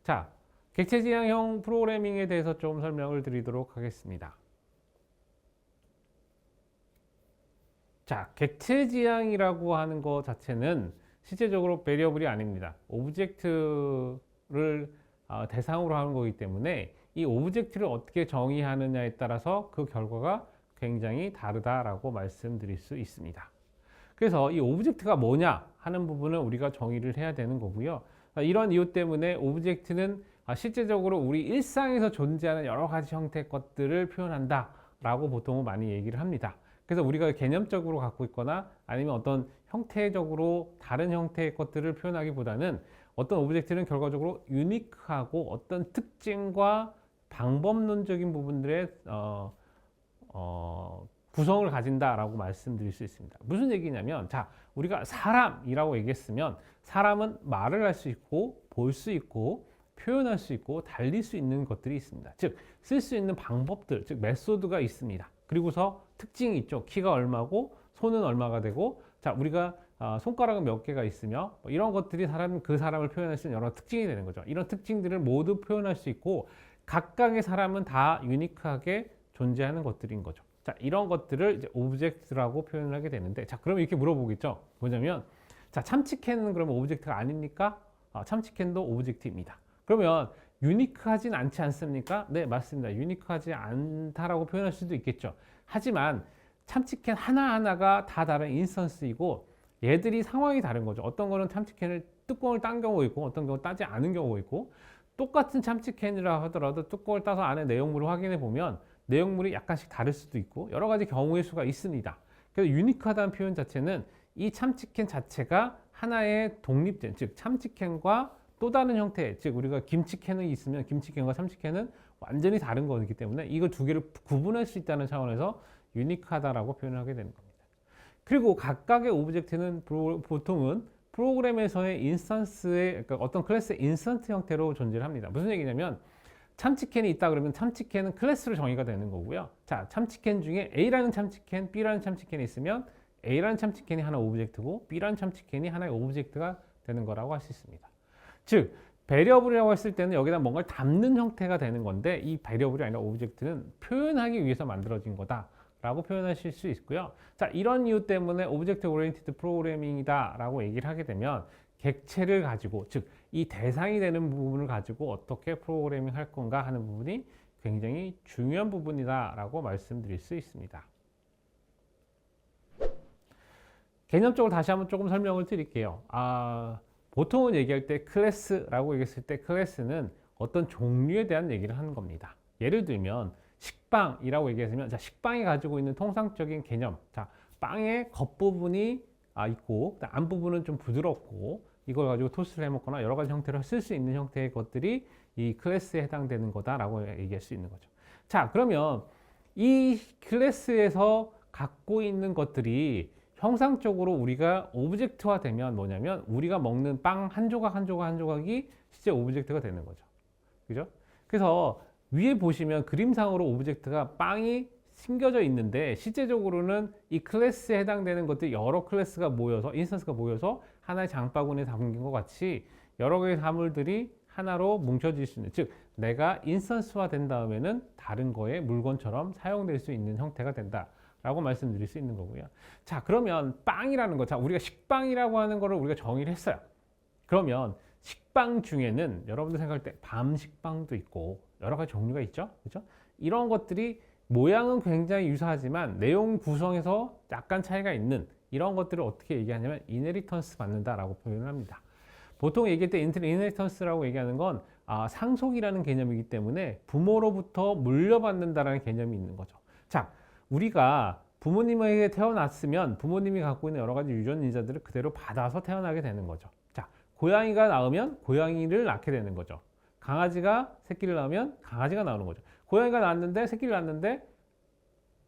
자, 객체지향형 프로그래밍에 대해서 좀 설명을 드리도록 하겠습니다. 자, 객체지향이라고 하는 것 자체는 실제적으로 베리어블이 아닙니다. 오브젝트를 대상으로 하는 거기 때문에 이 오브젝트를 어떻게 정의하느냐에 따라서 그 결과가 굉장히 다르다라고 말씀드릴 수 있습니다. 그래서 이 오브젝트가 뭐냐 하는 부분을 우리가 정의를 해야 되는 거고요. 이런 이유 때문에 오브젝트는 실제적으로 우리 일상에서 존재하는 여러 가지 형태의 것들을 표현한다 라고 보통은 많이 얘기를 합니다. 그래서 우리가 개념적으로 갖고 있거나 아니면 어떤 형태적으로 다른 형태의 것들을 표현하기보다는 어떤 오브젝트는 결과적으로 유니크하고 어떤 특징과 방법론적인 부분들의 구성을 가진다라고 말씀드릴 수 있습니다. 무슨 얘기냐면, 자, 우리가 사람이라고 얘기했으면 사람은 말을 할 수 있고 볼 수 있고 표현할 수 있고 달릴 수 있는 것들이 있습니다. 즉, 쓸 수 있는 방법들, 즉 메소드가 있습니다. 그리고서 특징이 있죠. 키가 얼마고 손은 얼마가 되고, 자, 우리가 손가락은 몇 개가 있으며 이런 것들이 그 사람을 표현할 수 있는 여러 특징이 되는 거죠. 이런 특징들을 모두 표현할 수 있고 각각의 사람은 다 유니크하게 존재하는 것들인 거죠. 자, 이런 것들을 이제 오브젝트라고 표현을 하게 되는데, 자, 그럼 이렇게 물어보겠죠. 뭐냐면, 자, 참치캔은 그러면 오브젝트가 아닙니까? 참치캔도 오브젝트입니다. 그러면 유니크하진 않지 않습니까? 네, 맞습니다. 유니크하지 않다라고 표현할 수도 있겠죠. 하지만 참치캔 하나하나가 다 다른 인스턴스이고 얘들이 상황이 다른 거죠. 어떤 거는 참치캔을 뚜껑을 딴 경우가 있고 어떤 경우는 따지 않은 경우가 있고, 똑같은 참치캔이라 하더라도 뚜껑을 따서 안에 내용물을 확인해 보면 내용물이 약간씩 다를 수도 있고 여러 가지 경우의 수가 있습니다. 그래서 유니크하다는 표현 자체는 이 참치캔 자체가 하나의 독립된, 즉 참치캔과 또 다른 형태, 즉 우리가 김치캔이 있으면 김치캔과 참치캔은 완전히 다른 거기 때문에 이걸 두 개를 구분할 수 있다는 차원에서 유니크하다라고 표현하게 되는 겁니다. 그리고 각각의 오브젝트는 보통은 프로그램에서의 인스턴스의, 그러니까 어떤 클래스의 인스턴트 형태로 존재를 합니다. 무슨 얘기냐면, 참치캔이 있다 그러면 참치캔은 클래스로 정의가 되는 거고요. 자, 참치캔 중에 A라는 참치캔, B라는 참치캔이 있으면 A라는 참치캔이 하나의 오브젝트고 B라는 참치캔이 하나의 오브젝트가 되는 거라고 할 수 있습니다. 즉, 베리어블이라고 했을 때는 여기다 뭔가를 담는 형태가 되는 건데, 이 베리어블이 아니라 오브젝트는 표현하기 위해서 만들어진 거다 라고 표현하실 수 있고요. 자, 이런 이유 때문에 오브젝트 오리엔티드 프로그래밍이다 라고 얘기를 하게 되면 객체를 가지고, 즉 이 대상이 되는 부분을 가지고 어떻게 프로그래밍 할 건가 하는 부분이 굉장히 중요한 부분이다 라고 말씀드릴 수 있습니다. 개념적으로 다시 한번 조금 설명을 드릴게요. 보통은 얘기할 때 클래스라고 얘기했을 때 클래스는 어떤 종류에 대한 얘기를 하는 겁니다. 예를 들면 식빵이라고 얘기했으면, 자, 식빵이 가지고 있는 통상적인 개념, 자, 빵의 겉부분이 있고 안부분은 좀 부드럽고 이걸 가지고 토스트를 해 먹거나 여러 가지 형태로 쓸 수 있는 형태의 것들이 이 클래스에 해당되는 거다라고 얘기할 수 있는 거죠. 자, 그러면 이 클래스에서 갖고 있는 것들이 형상적으로 우리가 오브젝트화 되면 뭐냐면, 우리가 먹는 빵 한 조각 한 조각 한 조각이 실제 오브젝트가 되는 거죠. 그죠? 그래서 위에 보시면 그림상으로 오브젝트가 빵이 심겨져 있는데, 실제적으로는 이 클래스에 해당되는 것들이 여러 클래스가 모여서, 인스턴스가 모여서 하나의 장바구니에 담긴 것 같이 여러 개의 사물들이 하나로 뭉쳐질 수 있는, 즉 내가 인스턴스화 된 다음에는 다른 거의 물건처럼 사용될 수 있는 형태가 된다 라고 말씀드릴 수 있는 거고요. 자, 그러면 빵이라는 거, 자, 우리가 식빵이라고 하는 거를 우리가 정의를 했어요. 그러면 식빵 중에는 여러분들 생각할 때 밤식빵도 있고 여러 가지 종류가 있죠. 그렇죠? 이런 것들이 모양은 굉장히 유사하지만 내용 구성에서 약간 차이가 있는 이런 것들을 어떻게 얘기하냐면 이네리턴스 받는다라고 표현을 합니다. 보통 얘기할 때 이네리턴스라고 얘기하는 건 상속이라는 개념이기 때문에 부모로부터 물려받는다라는 개념이 있는 거죠. 자, 우리가 부모님에게 태어났으면 부모님이 갖고 있는 여러 가지 유전인자들을 그대로 받아서 태어나게 되는 거죠. 자, 고양이가 낳으면 고양이를 낳게 되는 거죠. 강아지가 새끼를 낳으면 강아지가 나오는 거죠. 고양이가 낳았는데 새끼를 낳았는데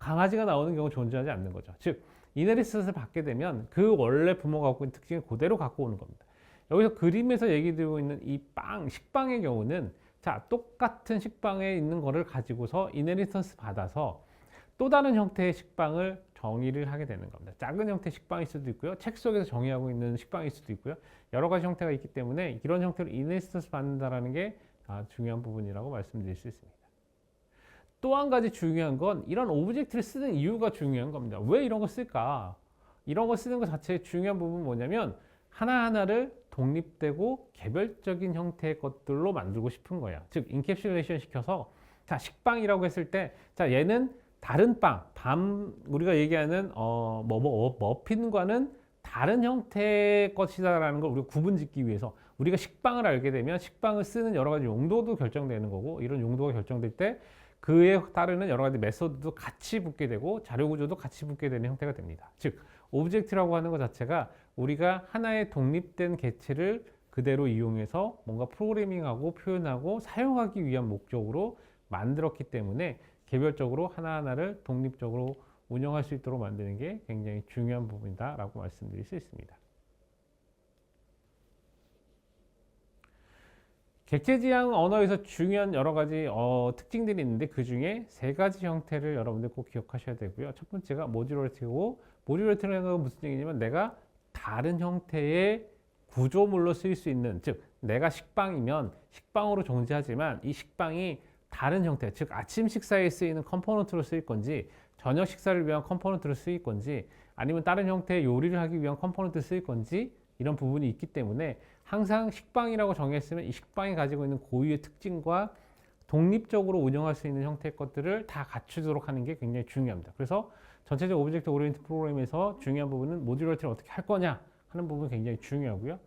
강아지가 나오는 경우 존재하지 않는 거죠. 즉, 이네리턴스를 받게 되면 그 원래 부모가 갖고 있는 특징을 그대로 갖고 오는 겁니다. 여기서 그림에서 얘기되고 있는 이 식빵의 경우는, 자, 똑같은 식빵에 있는 거를 가지고서 이네리턴스 받아서 또 다른 형태의 식빵을 정의를 하게 되는 겁니다. 작은 형태 식빵일 수도 있고요. 책 속에서 정의하고 있는 식빵일 수도 있고요. 여러 가지 형태가 있기 때문에 이런 형태로 인스턴스 받는다라는 게 중요한 부분이라고 말씀드릴 수 있습니다. 또 한 가지 중요한 건 이런 오브젝트를 쓰는 이유가 중요한 겁니다. 왜 이런 거 쓸까? 이런 거 쓰는 것 자체의 중요한 부분은 뭐냐면 하나하나를 독립되고 개별적인 형태의 것들로 만들고 싶은 거예요. 즉 인캡슐레이션 시켜서 자 식빵이라고 했을 때 자 얘는 다른 우리가 얘기하는 머핀과는 다른 형태의 것이다라는 걸 우리가 구분짓기 위해서 우리가 식빵을 알게 되면 식빵을 쓰는 여러 가지 용도도 결정되는 거고 이런 용도가 결정될 때 그에 따르는 여러 가지 메소드도 같이 붙게 되고 자료 구조도 같이 붙게 되는 형태가 됩니다. 즉 오브젝트라고 하는 것 자체가 우리가 하나의 독립된 개체를 그대로 이용해서 뭔가 프로그래밍하고 표현하고 사용하기 위한 목적으로 만들었기 때문에 개별적으로 하나하나를 독립적으로 운영할 수 있도록 만드는 게 굉장히 중요한 부분이다 라고 말씀드릴 수 있습니다. 객체지향 언어에서 중요한 여러 가지 특징들이 있는데 그 중에 세 가지 형태를 여러분들 꼭 기억하셔야 되고요. 첫 번째가 모듈러리티고 모듈러리티라는 건 무슨 얘기냐면 내가 다른 형태의 구조물로 쓰일 수 있는 즉 내가 식빵이면 식빵으로 존재하지만 이 식빵이 다른 형태 즉 아침 식사에 쓰이는 컴포넌트로 쓰일 건지 저녁 식사를 위한 컴포넌트로 쓰일 건지 아니면 다른 형태의 요리를 하기 위한 컴포넌트로 쓰일 건지 이런 부분이 있기 때문에 항상 식빵이라고 정했으면 이 식빵이 가지고 있는 고유의 특징과 독립적으로 운영할 수 있는 형태의 것들을 다 갖추도록 하는 게 굉장히 중요합니다. 그래서 전체적 오브젝트 오리엔티드 프로그램에서 중요한 부분은 모듈러리티를 어떻게 할 거냐 하는 부분이 굉장히 중요하고요.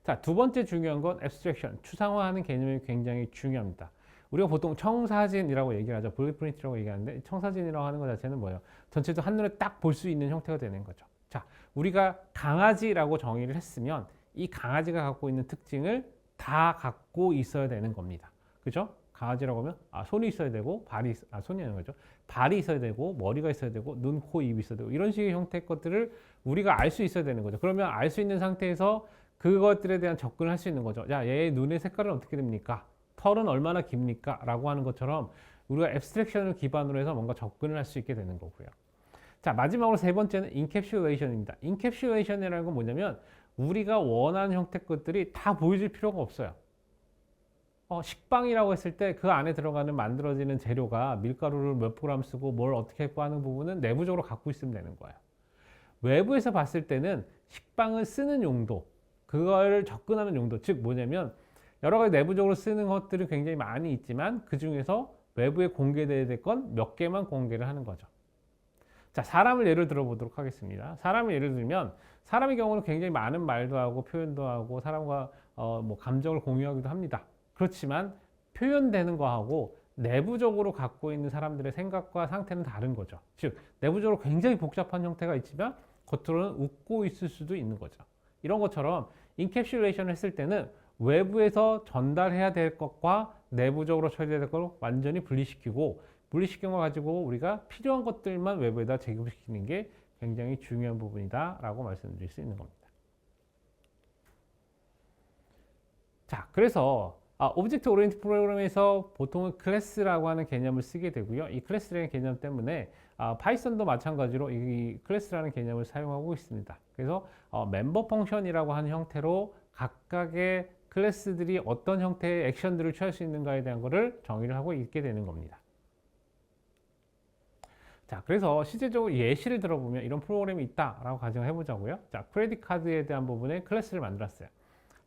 자, 두 번째 중요한 건 앱스트랙션, 추상화하는 개념이 굉장히 중요합니다. 우리가 보통 청사진이라고 얘기를 하죠. 블루프린트라고 얘기하는데 청사진이라고 하는 것 자체는 뭐예요? 전체도 한눈에 딱 볼 수 있는 형태가 되는 거죠. 자, 우리가 강아지라고 정의를 했으면 이 강아지가 갖고 있는 특징을 다 갖고 있어야 되는 겁니다. 그죠? 강아지라고 하면 손이 있어야 되고 손이 아닌 거죠. 발이 있어야 되고 머리가 있어야 되고 눈, 코, 입이 있어야 되고 이런 식의 형태의 것들을 우리가 알 수 있어야 되는 거죠. 그러면 알 수 있는 상태에서 그것들에 대한 접근을 할 수 있는 거죠. 야, 얘의 눈의 색깔은 어떻게 됩니까? 털은 얼마나 깁니까? 라고 하는 것처럼 우리가 앱스트랙션을 기반으로 해서 뭔가 접근을 할 수 있게 되는 거고요. 자, 마지막으로 세 번째는 인캡슐레이션입니다. 인캡슐레이션이라는 건 뭐냐면 우리가 원하는 형태 것들이 다 보여줄 필요가 없어요. 식빵이라고 했을 때 그 안에 들어가는 만들어지는 재료가 밀가루를 몇 그램 쓰고 뭘 어떻게 했고 하는 부분은 내부적으로 갖고 있으면 되는 거예요. 외부에서 봤을 때는 식빵을 쓰는 용도, 그걸 접근하는 용도, 즉 뭐냐면 여러 가지 내부적으로 쓰는 것들이 굉장히 많이 있지만 그 중에서 외부에 공개돼야 될 건 몇 개만 공개를 하는 거죠. 자, 사람을 예를 들어 보도록 하겠습니다. 사람을 예를 들면 사람의 경우는 굉장히 많은 말도 하고 표현도 하고 사람과 뭐 감정을 공유하기도 합니다. 그렇지만 표현되는 거하고 내부적으로 갖고 있는 사람들의 생각과 상태는 다른 거죠. 즉 내부적으로 굉장히 복잡한 형태가 있지만 겉으로는 웃고 있을 수도 있는 거죠. 이런 것처럼 인캡슐레이션을 했을 때는 외부에서 전달해야 될 것과 내부적으로 처리해야 될 걸 완전히 분리시키고 분리시킨 거 가지고 우리가 필요한 것들만 외부에다 제공시키는 게 굉장히 중요한 부분이다 라고 말씀드릴 수 있는 겁니다. 자, 그래서 오브젝트 오리엔티드 프로그램에서 보통은 클래스라고 하는 개념을 쓰게 되고요. 이 클래스라는 개념 때문에 파이썬도 마찬가지로 이 클래스라는 개념을 사용하고 있습니다. 그래서 멤버 펑션이라고 하는 형태로 각각의 클래스들이 어떤 형태의 액션들을 취할 수 있는가에 대한 것을 정의를 하고 있게 되는 겁니다. 자, 그래서 실제적으로 예시를 들어보면 이런 프로그램이 있다라고 가정을 해보자고요. 자, 크레딧 카드에 대한 부분에 클래스를 만들었어요.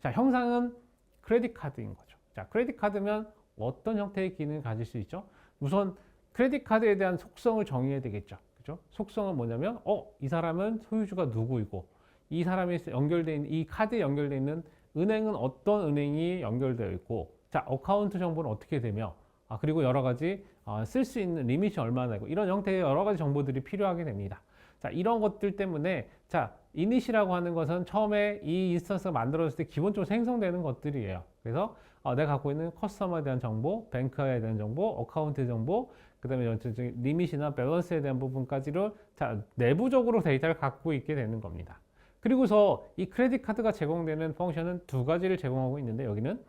자, 형상은 크레딧 카드인 거죠. 자, 크레딧 카드면 어떤 형태의 기능을 가질 수 있죠? 우선 크레딧 카드에 대한 속성을 정의해야 되겠죠. 그죠? 속성은 뭐냐면, 이 사람은 소유주가 누구이고, 이 사람이 연결되어 있는, 이 카드에 연결되어 있는 은행은 어떤 은행이 연결되어 있고, 자, 어카운트 정보는 어떻게 되며, 그리고 여러 가지 쓸 수 있는 리밋이 얼마나 되고 이런 형태의 여러 가지 정보들이 필요하게 됩니다. 자, 이런 것들 때문에 자, 이닛이라고 하는 것은 처음에 이 인스턴스가 만들어졌을 때 기본적으로 생성되는 것들이에요. 그래서 내가 갖고 있는 커스터머에 대한 정보, 뱅크에 대한 정보, 어카운트 정보, 그 다음에 리밋이나 밸런스에 대한 부분까지를 자, 내부적으로 데이터를 갖고 있게 되는 겁니다. 그리고서 이 크레딧 카드가 제공되는 펑션은 두 가지를 제공하고 있는데 여기는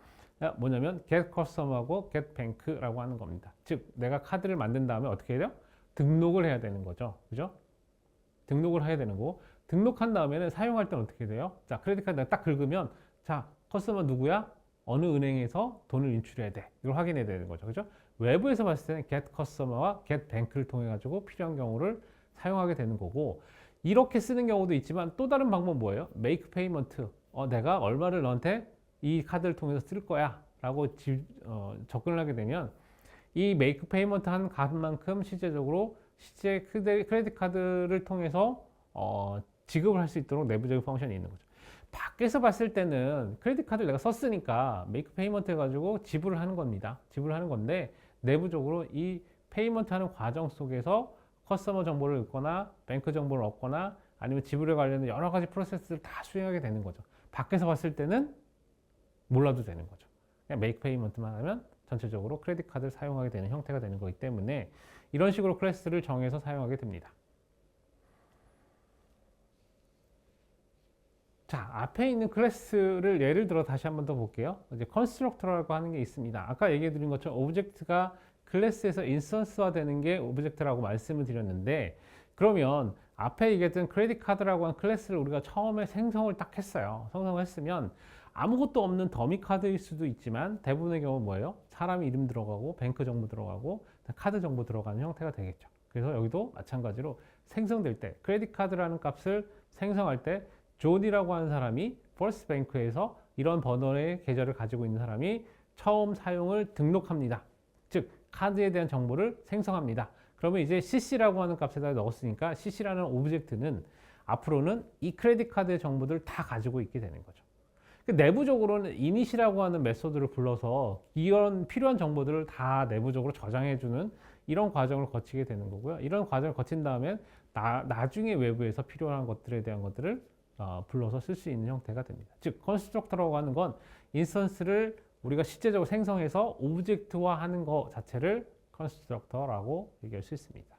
뭐냐면 get customer하고 get bank라고 하는 겁니다. 즉 내가 카드를 만든 다음에 어떻게 해야 돼요? 등록을 해야 되는 거죠. 그죠? 등록을 해야 되는 거고 등록한 다음에는 사용할 때는 어떻게 돼요? 자, 크레딧 카드 딱 긁으면 자, 커스터머 누구야? 어느 은행에서 돈을 인출해야 돼. 이걸 확인해야 되는 거죠. 그죠? 외부에서 봤을 때는 get customer와 get bank를 통해 가지고 필요한 경우를 사용하게 되는 거고 이렇게 쓰는 경우도 있지만 또 다른 방법은 뭐예요? make payment. 내가 얼마를 너한테 이 카드를 통해서 쓸 거야 라고 접근을 하게 되면 이 make payment 하는 값만큼 실제적으로 실제 크레딧 카드를 통해서 지급을 할 수 있도록 내부적인 펑션이 있는 거죠. 밖에서 봤을 때는 크레딧 카드를 내가 썼으니까 make payment 해가지고 지불을 하는 겁니다. 지불을 하는 건데 내부적으로 이 페이먼트 하는 과정 속에서 커스터머 정보를 얻거나 뱅크 정보를 얻거나 아니면 지불에 관련된 여러 가지 프로세스를 다 수행하게 되는 거죠. 밖에서 봤을 때는 몰라도 되는 거죠. 그냥 make payment만 하면 전체적으로 크레딧 카드를 사용하게 되는 형태가 되는 거기 때문에 이런 식으로 클래스를 정해서 사용하게 됩니다. 자, 앞에 있는 클래스를 예를 들어 다시 한번 더 볼게요. 이제 컨스트럭터라고 하는 게 있습니다. 아까 얘기해 드린 것처럼 오브젝트가 클래스에서 인스턴스화 되는 게 오브젝트라고 말씀을 드렸는데 그러면 앞에 얘기했던 크레딧 카드라고 하는 클래스를 우리가 처음에 생성을 딱 했어요. 생성을 했으면 아무것도 없는 더미 카드일 수도 있지만 대부분의 경우 뭐예요? 사람 이름 들어가고 뱅크 정보 들어가고 카드 정보 들어가는 형태가 되겠죠. 그래서 여기도 마찬가지로 생성될 때 크레딧 카드라는 값을 생성할 때 존이라고 하는 사람이 퍼스트 뱅크에서 이런 번호의 계좌를 가지고 있는 사람이 처음 사용을 등록합니다. 즉 카드에 대한 정보를 생성합니다. 그러면 이제 CC라고 하는 값에다 넣었으니까 CC라는 오브젝트는 앞으로는 이 크레딧 카드의 정보들을 다 가지고 있게 되는 거죠. 내부적으로는 init이라고 하는 메소드를 불러서 이런 필요한 정보들을 다 내부적으로 저장해주는 이런 과정을 거치게 되는 거고요. 이런 과정을 거친 다음에 나중에 외부에서 필요한 것들에 대한 것들을 불러서 쓸 수 있는 형태가 됩니다. 즉 컨스트럭터라고 하는 건 인스턴스를 우리가 실제적으로 생성해서 오브젝트화 하는 것 자체를 컨스트럭터라고 얘기할 수 있습니다.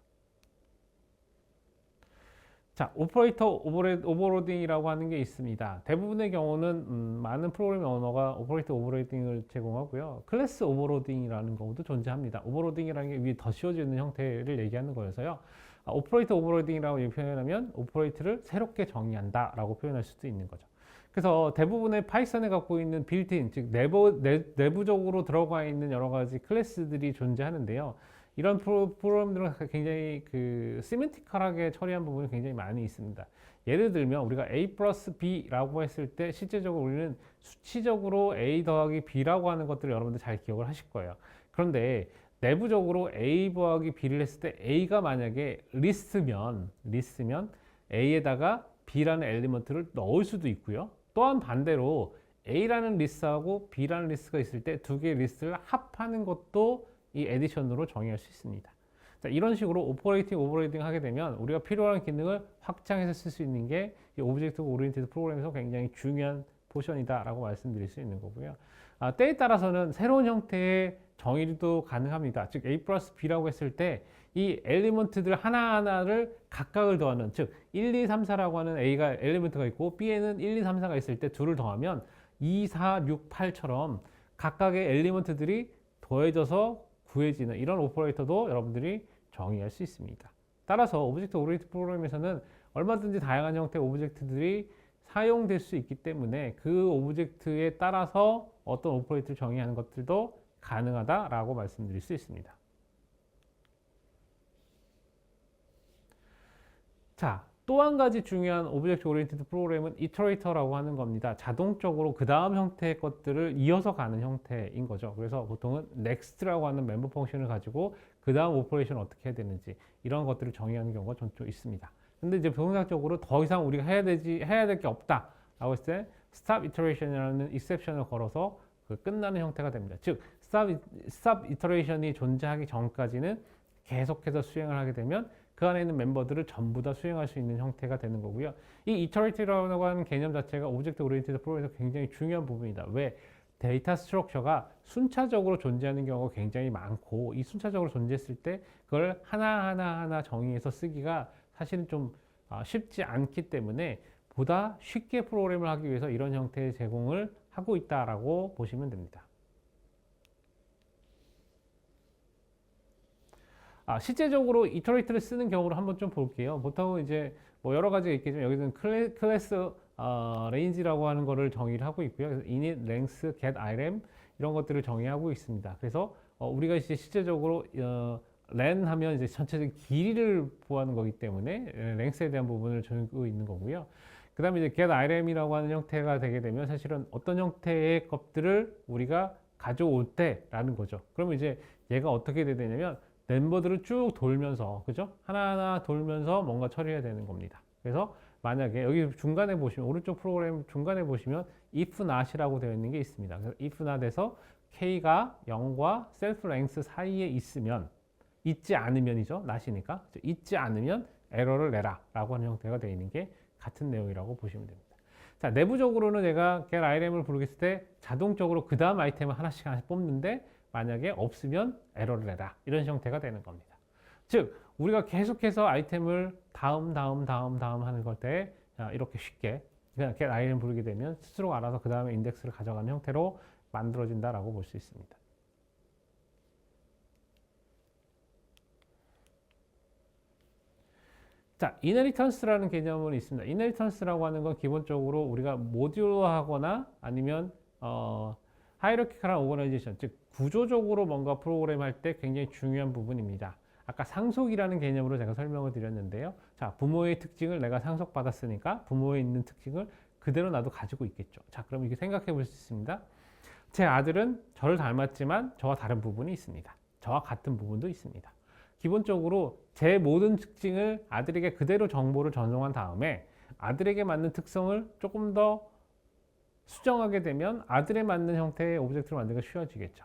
자, 오퍼레이터 오버로딩이라고 하는 게 있습니다. 대부분의 경우는 많은 프로그래밍 언어가 오퍼레이터 오버로딩을 제공하고요. 클래스 오버로딩이라는 경우도 존재합니다. 오버로딩이라는 게 위에 더 씌워지는 형태를 얘기하는 거여서요. 오퍼레이터 오버로딩이라고 표현하면 오퍼레이터를 새롭게 정의한다라고 표현할 수도 있는 거죠. 그래서 대부분의 파이썬에 갖고 있는 빌트인, 즉 내부적으로 들어가 있는 여러 가지 클래스들이 존재하는데요. 이런 프로그램들은 굉장히 시멘티컬하게 처리한 부분이 굉장히 많이 있습니다. 예를 들면 우리가 A 플러스 B라고 했을 때 실제적으로 우리는 수치적으로 A 더하기 B라고 하는 것들을 여러분들 잘 기억을 하실 거예요. 그런데 내부적으로 A 더하기 B를 했을 때 A가 만약에 리스트면 A에다가 B라는 엘리먼트를 넣을 수도 있고요. 또한 반대로 A라는 리스트하고 B라는 리스트가 있을 때 두 개의 리스트를 합하는 것도 이 에디션으로 정의할 수 있습니다. 자, 이런 식으로 오버레이딩 하게 되면 우리가 필요한 기능을 확장해서 쓸 수 있는 게 이 오브젝트 오리엔티드 프로그램에서 굉장히 중요한 포션이다라고 말씀드릴 수 있는 거고요. 때에 따라서는 새로운 형태의 정의도 가능합니다. 즉 A 플러스 B라고 했을 때 이 엘리먼트들 하나하나를 각각을 더하는 즉 1, 2, 3, 4라고 하는 A가 엘리먼트가 있고 B에는 1, 2, 3, 4가 있을 때 둘을 더하면 2, 4, 6, 8처럼 각각의 엘리먼트들이 더해져서 구해지는 이런 오퍼레이터도 여러분들이 정의할 수 있습니다. 따라서 오브젝트 오리엔티드 프로그램에서는 얼마든지 다양한 형태의 오브젝트들이 사용될 수 있기 때문에 그 오브젝트에 따라서 어떤 오퍼레이터를 정의하는 것들도 가능하다라고 말씀드릴 수 있습니다. 자, 또 한 가지 중요한 오브젝트 오리엔티드 프로그램은 이터레이터라고 하는 겁니다. 자동적으로 그 다음 형태의 것들을 이어서 가는 형태인 거죠. 그래서 보통은 next라고 하는 멤버 펑션을 가지고 그 다음 오퍼레이션을 어떻게 해야 되는지 이런 것들을 정의하는 경우가 종종 있습니다. 근데 이제 통상적으로 더 이상 우리가 해야 될 게 없다 라고 했을 때 stop iteration이라는 exception을 걸어서 끝나는 형태가 됩니다. 즉 stop iteration이 존재하기 전까지는 계속해서 수행을 하게 되면 그 안에 있는 멤버들을 전부 다 수행할 수 있는 형태가 되는 거고요. 이 이터레이티브라고 하는 개념 자체가 오브젝트 오리엔티드 프로그램에서 굉장히 중요한 부분이다. 왜? 데이터 스트럭처가 순차적으로 존재하는 경우가 굉장히 많고 이 순차적으로 존재했을 때 그걸 하나하나 정의해서 쓰기가 사실은 좀 쉽지 않기 때문에 보다 쉽게 프로그램을 하기 위해서 이런 형태의 제공을 하고 있다라고 보시면 됩니다. 실제적으로 이터레이트를 쓰는 경우를 한번 좀 볼게요. 보통은 이제 뭐 여러 가지가 있겠지만 여기서는 클래스 레인지라고 하는 거를 정의를 하고 있고요. 그래서 init, length, get item 이런 것들을 정의하고 있습니다. 그래서 우리가 이제 실제적으로 len 하면 이제 전체적인 길이를 보호하는 거기 때문에 length에 대한 부분을 정의하고 있는 거고요. 그 다음에 이제 get item이라고 하는 형태가 되게 되면 사실은 어떤 형태의 것들을 우리가 가져올 때라는 거죠. 그러면 이제 얘가 어떻게 되냐면 멤버들을 쭉 돌면서, 그죠? 하나하나 돌면서 뭔가 처리해야 되는 겁니다. 그래서 만약에 여기 중간에 보시면, 오른쪽 프로그램 중간에 보시면 if not이라고 되어 있는 게 있습니다. 그래서 if not에서 k가 0과 self length 사이에 있으면, 있지 않으면이죠. not이니까. 있지 않으면 에러를 내라 라고 하는 형태가 되어 있는 게 같은 내용이라고 보시면 됩니다. 자, 내부적으로는 내가 get item을 부르겠을 때 자동적으로 그 다음 아이템을 하나씩 뽑는데 만약에 없으면 에러를 내라 이런 형태가 되는 겁니다. 즉 우리가 계속해서 아이템을 다음 하는 걸 때 이렇게 쉽게 그냥 get item 부르게 되면 스스로 알아서 그 다음에 인덱스를 가져가는 형태로 만들어진다라고 볼 수 있습니다. 자, inheritance라는 개념은 있습니다. inheritance라고 하는 건 기본적으로 우리가 모듈화하거나 아니면 하이라키컬한 오거나이제이션, 즉 구조적으로 뭔가 프로그램 할 때 굉장히 중요한 부분입니다. 아까 상속이라는 개념으로 제가 설명을 드렸는데요. 자, 부모의 특징을 내가 상속받았으니까 부모에 있는 특징을 그대로 나도 가지고 있겠죠. 자, 그럼 이렇게 생각해 볼 수 있습니다. 제 아들은 저를 닮았지만 저와 다른 부분이 있습니다. 저와 같은 부분도 있습니다. 기본적으로 제 모든 특징을 아들에게 그대로 정보를 전송한 다음에 아들에게 맞는 특성을 조금 더 수정하게 되면 아들에 맞는 형태의 오브젝트를 만들기가 쉬워지겠죠.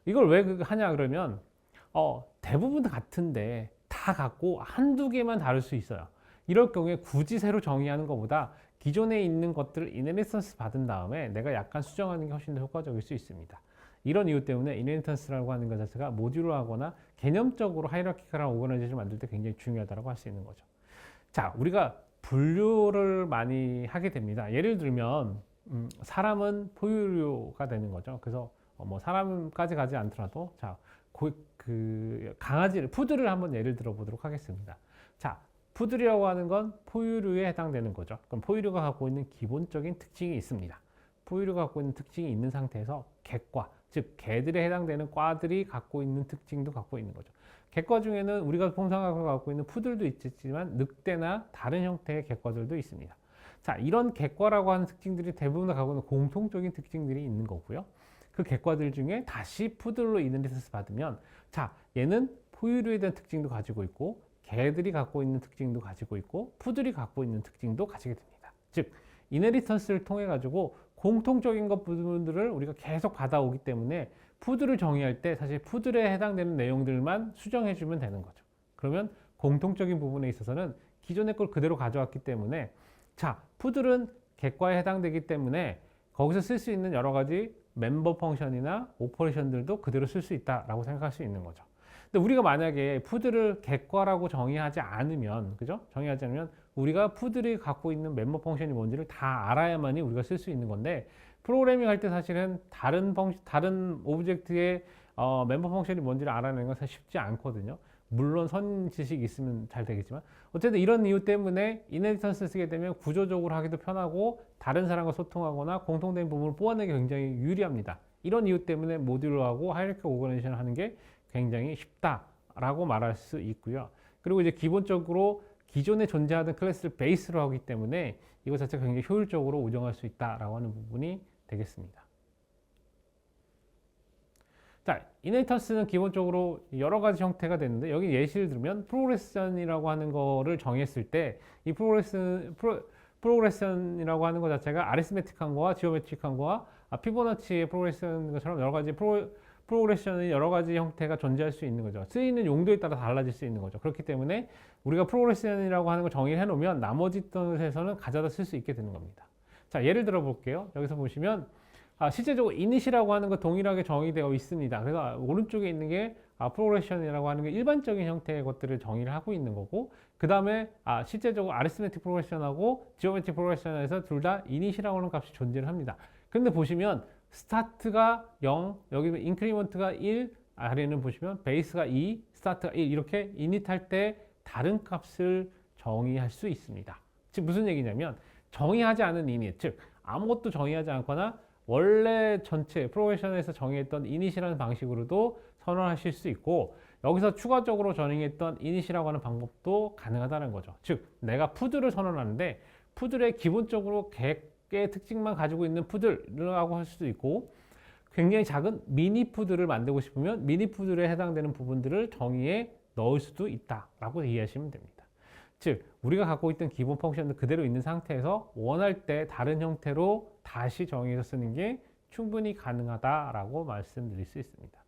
이걸 왜 하냐 그러면 대부분 같은데 다 같고 한두 개만 다를 수 있어요. 이럴 경우에 굳이 새로 정의하는 것보다 기존에 있는 것들을 인헤리턴스 받은 다음에 내가 약간 수정하는 게 훨씬 더 효과적일 수 있습니다. 이런 이유 때문에 인헤리턴스라고 하는 것 자체가 모듈화하거나 개념적으로 하이라키컬한 오거나이제이션을 만들 때 굉장히 중요하다고 할 수 있는 거죠. 자, 우리가 분류를 많이 하게 됩니다. 예를 들면 사람은 포유류가 되는 거죠. 그래서 뭐 사람까지 가지 않더라도 자, 강아지를 푸들을 한번 예를 들어 보도록 하겠습니다. 자, 푸들이라고 하는 건 포유류에 해당되는 거죠. 그럼 포유류가 갖고 있는 기본적인 특징이 있습니다. 포유류가 갖고 있는 특징이 있는 상태에서 객과, 즉 개들에 해당되는 과들이 갖고 있는 특징도 갖고 있는 거죠. 객과 중에는 우리가 통상적으로 갖고 있는 푸들도 있지만 늑대나 다른 형태의 객과들도 있습니다. 자, 이런 객과라고 하는 특징들이 대부분 다 갖고 있는 공통적인 특징들이 있는 거고요. 그 객과들 중에 다시 푸들로 인헤리턴스 받으면 자, 얘는 포유류에 대한 특징도 가지고 있고 개들이 갖고 있는 특징도 가지고 있고 푸들이 갖고 있는 특징도 가지게 됩니다. 즉 인헤리턴스를 통해 가지고 공통적인 것 부분들을 우리가 계속 받아오기 때문에 푸들을 정의할 때 사실 푸들에 해당되는 내용들만 수정해 주면 되는 거죠. 그러면 공통적인 부분에 있어서는 기존의 걸 그대로 가져왔기 때문에 자, 푸들은 객과에 해당되기 때문에 거기서 쓸 수 있는 여러 가지 멤버 펑션이나 오퍼레이션들도 그대로 쓸 수 있다라고 생각할 수 있는 거죠. 근데 우리가 만약에 푸들을 객과라고 정의하지 않으면, 그죠? 정의하지 않으면 우리가 푸들이 갖고 있는 멤버 펑션이 뭔지를 다 알아야만이 우리가 쓸 수 있는 건데 프로그래밍 할 때 사실은 다른 오브젝트의 멤버 펑션이 뭔지를 알아내는 건 사실 쉽지 않거든요. 물론 선 지식이 있으면 잘 되겠지만 어쨌든 이런 이유 때문에 인헤리턴스 쓰게 되면 구조적으로 하기도 편하고 다른 사람과 소통하거나 공통된 부분을 뽑아내기 굉장히 유리합니다. 이런 이유 때문에 모듈화하고 하이라키컬 오거나이제이션을 하는 게 굉장히 쉽다라고 말할 수 있고요. 그리고 이제 기본적으로 기존에 존재하던 클래스를 베이스로 하기 때문에 이것 자체가 굉장히 효율적으로 운영할 수 있다라고 하는 부분이 되겠습니다. 자, 인헤리턴스는 기본적으로 여러 가지 형태가 되는데 여기 예시를 들면 프로그레션이라고 하는 거를 정했을 때 이 프로그레션이라고 하는 것 자체가 아리스메틱한 거와 지오메트릭한 거와 피보나치의 프로그레션 것처럼 여러 가지 프로그레션의 여러 가지 형태가 존재할 수 있는 거죠. 쓰이는 용도에 따라 달라질 수 있는 거죠. 그렇기 때문에 우리가 프로그레션이라고 하는 걸 정의를 해놓으면 나머지 뜻에서는 가져다 쓸 수 있게 되는 겁니다. 자, 예를 들어 볼게요. 여기서 보시면 실제적으로 이닛이라고 하는 거 동일하게 정의되어 있습니다. 그래서 오른쪽에 있는 게 프로그레션이라고 하는 게 일반적인 형태의 것들을 정의를 하고 있는 거고 그 다음에 실제적으로 아리스메틱 프로그레션하고 지오메트릭 프로그레션에서 둘 다 이닛이라고 하는 값이 존재를 합니다. 근데 보시면 스타트가 0, 여기 인크리먼트가 1, 아래는 보시면 베이스가 2, 스타트가 1 이렇게 이닛 할 때 다른 값을 정의할 수 있습니다. 즉 무슨 얘기냐면 정의하지 않은 이닛, 즉 아무것도 정의하지 않거나 원래 전체 프로페셔널에서 정의했던 이닛이라는 방식으로도 선언하실 수 있고, 여기서 추가적으로 정의했던 이닛이라고 하는 방법도 가능하다는 거죠. 즉 내가 푸드를 선언하는데 푸들의 기본적으로 개의 특징만 가지고 있는 푸들이라고 할 수도 있고, 굉장히 작은 미니 푸드를 만들고 싶으면 미니 푸드에 해당되는 부분들을 정의에 넣을 수도 있다라고 이해하시면 됩니다. 즉 우리가 갖고 있던 기본 펑션을 그대로 있는 상태에서 원할 때 다른 형태로 다시 정의해서 쓰는 게 충분히 가능하다라고 말씀드릴 수 있습니다.